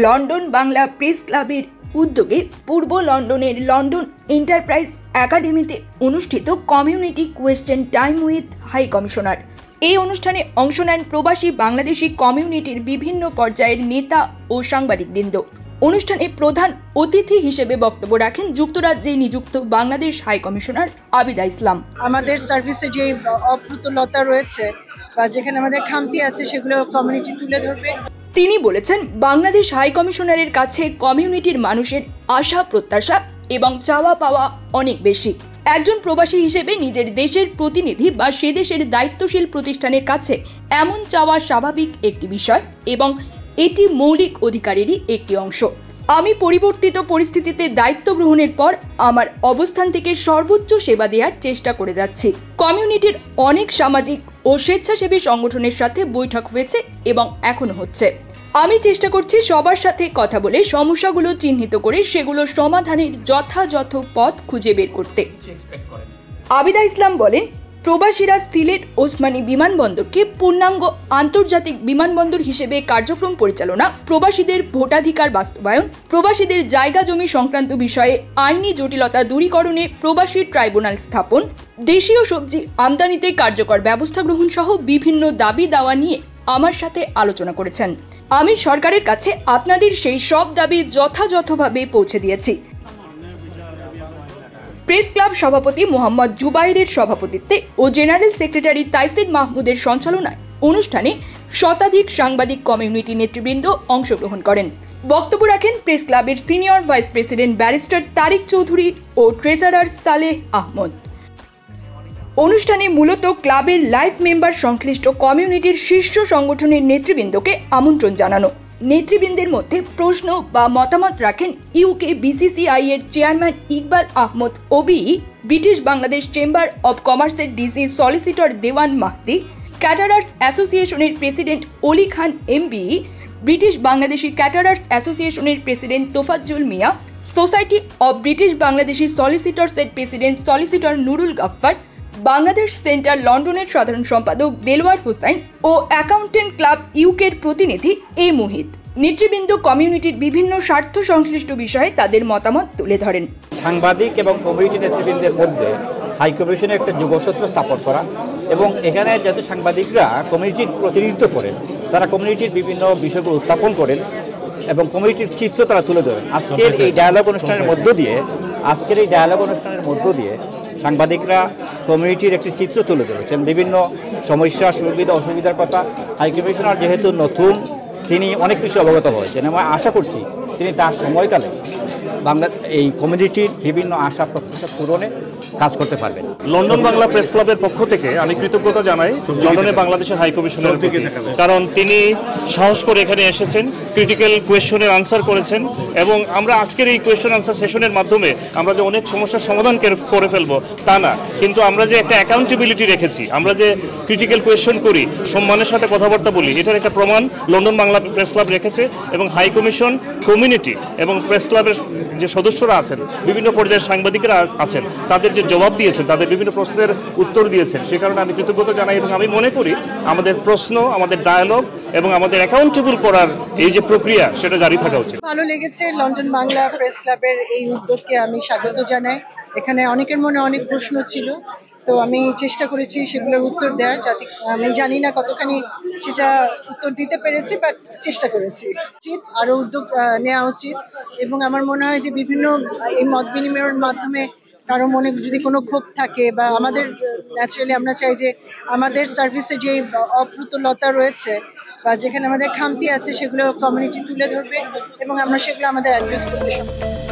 London Bangla press ক্লাবের উদ্যোগে পূর্ব লন্ডনের লন্ডন এন্টারপ্রাইজ একাডেমিতে অনুষ্ঠিত community question time with high commissioner. এই অনুষ্ঠানে অংশ নেন প্রবাসী বাংলাদেশি কমিউনিটির বিভিন্ন পর্যায়ের নেতা ও সাংবাদিকবৃন্দ। অনুষ্ঠানে প্রধান অতিথি হিসেবে বক্তব্য রাখেন যুক্তরাজ্যে নিযুক্ত বাংলাদেশ হাই কমিশনার আবিদা ইসলাম। আমাদের সার্ভিসে যে অপ্রতুলতা রয়েছে বা যেখানে আমাদের খামতি আছে সেগুলো কমিউনিটি তুলে ধরবে। তিনি বলেছেন, বাংলাদেশ হাই কমিশনারের কাছে কমিউনিটির মানুষের আশা প্রত্যাশা এবং চাওয়া পাওয়া অনেক বেশি। একজন প্রবাসী হিসেবে নিজের দেশের প্রতিনিধি বা সে দেশের দায়িত্বশীল প্রতিষ্ঠানের কাছে এমন চাওয়া স্বাভাবিক একটি বিষয় এবং এটি মৌলিক অধিকারেরই একটি অংশ। আমি পরিবর্তিত পরিস্থিতিতে দায়িত্ব গ্রহণের পর আমার অবস্থান থেকে সর্বোচ্চ সেবা দেওয়ার চেষ্টা করে যাচ্ছি। কমিউনিটির অনেক সামাজিক ও স্বেচ্ছাসেবী সংগঠনের সাথে বৈঠক হয়েছে এবং এখনো হচ্ছে। আমি চেষ্টা করছি সবার সাথে কথা বলে সমস্যাগুলো চিহ্নিত করে সেগুলোর সমাধানের যথাযথ পথ খুঁজে বের করতে। আবিদা ইসলাম বলেন, প্রবাসীরা সিলেট ওসমানী বিমানবন্দরকে পূর্ণাঙ্গ আন্তর্জাতিক বিমানবন্দর হিসেবে কার্যক্রম পরিচালনা, প্রবাসীদের ভোটাধিকার বাস্তবায়ন, প্রবাসীদের জায়গা জমি সংক্রান্ত বিষয়ে আইনি জটিলতা দূরীকরণে প্রবাসী ট্রাইব্যুনাল স্থাপন, দেশীয় সবজি আমদানিতে কার্যকর ব্যবস্থা গ্রহণ সহ বিভিন্ন দাবি দাওয়া নিয়ে আমার সাথে আলোচনা করেছেন। আমি সরকারের কাছে আপনাদের সেই সব দাবি যথাযথভাবে পৌঁছে দিয়েছি। প্রেস ক্লাব সভাপতি মোহাম্মদ জুবাইরের সভাপতিত্বে ও জেনারেল সেক্রেটারি তাইসির মাহমুদের সঞ্চালনায় অনুষ্ঠানে শতাধিক সাংবাদিক কমিউনিটি নেতৃবৃন্দ অংশগ্রহণ করেন। বক্তব্য রাখেন প্রেস ক্লাবের সিনিয়র ভাইস প্রেসিডেন্ট ব্যারিস্টার তারিক চৌধুরী ও ট্রেজারার সালেহ আহমদ। অনুষ্ঠানে মূলত ক্লাবের লাইভ মেম্বার সংশ্লিষ্ট কমিউনিটির শীর্ষ সংগঠনের নেতৃবৃন্দকে আমন্ত্রণ জানানো। নেতৃবৃন্দের মধ্যে প্রশ্ন বা মতামত রাখেন ইউকে বিসিসিআই এর chairman Iqbal Ahmad OBE, British Bangladesh chamber of কমার্সের DC solicitor Dewan Mahdi, caterers অ্যাসোসিয়েশনের president Oli Khan MBE, British Bangladeshi caterers অ্যাসোসিয়েশনের president Tofazzal Miah, society of British Bangladeshi সলিসিটরসের president solicitor Nurul Gaffar, Bangladesh centre লন্ডনের সাধারণ সম্পাদক দেলওয়ার হোসাইন ও অ্যাকাউন্টেন্ট ক্লাব ইউকের প্রতিনিধি এ মুহিত। নেতৃবৃন্দ কমিউনিটির বিভিন্ন স্বার্থ সংশ্লিষ্ট বিষয়ে তাদের মতামত তুলে ধরেন। সাংবাদিক এবং কমিউনিটি নেতৃবৃন্দের মধ্যে হাই কমিশনের একটা যোগসূত্র স্থাপন করা এবং এখানে যাতে সাংবাদিকরা কমিউনিটির প্রতিনিধিত্ব করেন, তারা কমিউনিটির বিভিন্ন বিষয়গুলো উত্থাপন করেন এবং কমিউনিটির চিত্র তারা তুলে ধরেন। আজকের এই ডায়ালগ অনুষ্ঠানের মধ্য দিয়ে সাংবাদিকরা কমিউনিটির একটি চিত্র তুলে ধরেছেন, বিভিন্ন সমস্যা সুবিধা অসুবিধার কথা। হাই কমিশনার যেহেতু নতুন, তিনি অনেক কিছু অবগত হয়েছেন এবং আশা করছি তিনি তার সময়কালে এই কমিউনিটির বিভিন্ন আশা প্রত্যাশা পূরণে কাজ করতে পারবেন। লন্ডন বাংলা প্রেস ক্লাবের পক্ষ থেকে আমি কৃতজ্ঞতা জানাই লন্ডনে বাংলাদেশের হাই কমিশনার, কারণ তিনি সাহস করে এখানে এসেছেন, ক্রিটিক্যাল কোয়েশ্চনের আনসার করেছেন এবং আমরা আজকের এই কোয়েশ্চন আনসার সেশনের মাধ্যমে আমরা যে অনেক সমস্যার সমাধান করে ফেলবো তা না, কিন্তু আমরা যে একটা অ্যাকাউন্টেবিলিটি রেখেছি, আমরা যে ক্রিটিক্যাল কোয়েশ্চন করি, সম্মানের সাথে কথাবার্তা বলি, এটার একটা প্রমাণ লন্ডন বাংলা প্রেস ক্লাব রেখেছে এবং হাই কমিশন কমিউনিটি এবং প্রেস ক্লাবের যে সদস্যরা আছেন, বিভিন্ন পর্যায়ের সাংবাদিকরা আছেন, তাদের যে জবাব দিয়েছেন, তাদের বিভিন্ন প্রশ্নের উত্তর দিয়েছেন, সে কারণে আমি কৃতজ্ঞতা জানাই এবং আমি মনে করি আমাদের প্রশ্ন, আমাদের ডায়ালগ এবং আমাদের অ্যাকাউন্টেবল করার এই যে প্রক্রিয়া সেটা জারি থাকা উচিত। ভালো লেগেছে লন্ডন বাংলা প্রেস ক্লাবের এই উদ্যোগকে আমি স্বাগত জানাই। এখানে অনেকের মনে অনেক প্রশ্ন ছিল, তো আমি চেষ্টা করেছি সেগুলোর উত্তর দেওয়ার, যাতে আমি জানি না কতখানি সেটা উত্তর দিতে পেরেছি, বাট চেষ্টা করেছি। আরও উদ্যোগ নেওয়া উচিত এবং আমার মনে হয় যে বিভিন্ন এই মত বিনিময়ের মাধ্যমে কারো মনে যদি কোনো ক্ষোভ থাকে বা আমাদের ন্যাচারালি আমরা চাই যে আমাদের সার্ভিসে যে অপ্রতুলতা রয়েছে বা যেখানে আমাদের খামতি আছে সেগুলো কমিউনিটি তুলে ধরবে এবং আমরা সেগুলো আমাদের অ্যাড্রেস করতে সক্ষম।